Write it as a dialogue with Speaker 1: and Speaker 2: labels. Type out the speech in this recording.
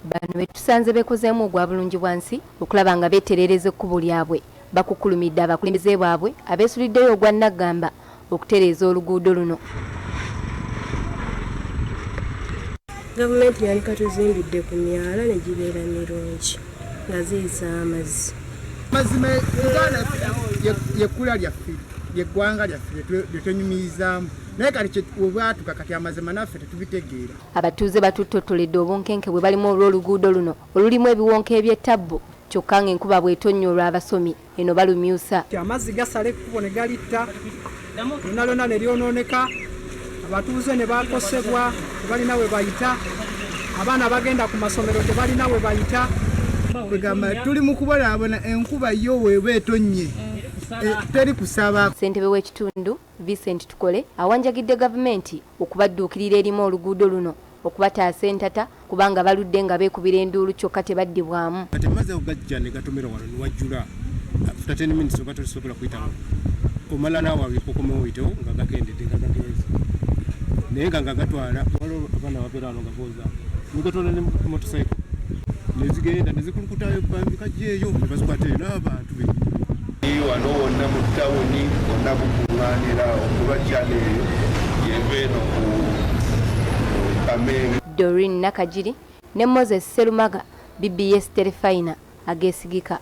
Speaker 1: Bano betusanze bekozeemu ogwa bulungi bwansi okulaba nga beeterereza ekkubo lyabwe bakukulumidde abakulembeze baabwe abeesuliddeyo ogwa Nagamba okutereeza oluguudo luno.
Speaker 2: Gavumenti yali katuzimbidde ku myala ne gibeera mirungi nga ziyisa amazzi.
Speaker 3: Mazima Uganda yekkula lyaffe yeggwanga lyaffe lyetunyumirizaamu naye kati obwatuka kati amazima naffe tetubitegeera.
Speaker 1: Abatuuze batuttotoledde obunkenke bwe balimu olw'oluguudo luno olulimu ebiwonka eby'ettabbo kyokka ng'enkuba bw'etonnya olw'abasomi eno balumyusa.
Speaker 4: Amazzi gasala ekkubo ne galitta lyonna lyonna ne lyonooneka, abatuuze ne bakosebwa tebalina we bayita, abaana bagenda ku masomero tebalina we bayita.
Speaker 3: Kwegamba tuli mu kubonaabona enkuba yo weeba etonnye teri kusaba.
Speaker 1: Ssentebe w'ekitundu Vincent Tukole awanjagidde gavumenti okubadduukirira erimu oluguudo luno okubataasa entata kubanga baludde nga beekubira enduulu kyokka tebaddibwamu.
Speaker 5: Kati amazzi ago gajja ne gatomera wano ne wajjula after 10 minutes oba tosobola kuyitamu omala naawe abikokomewo oyitewo nga gakendedde nga gagenze naye nga gatwala waliwo abaana babeera wano nga booza nigatwala ne motocycle nezigenda nezikulukutayo bambikajjeeyo ne bazikwata eyo n'abantu be
Speaker 6: wano wonna mu tawuni wonna bukuŋŋaanira okuba kyalo eyo yebeeno ku Kamenge.
Speaker 1: Doreen Nakajiri ne Moses Serumaga BBS Terefayina ageesigika.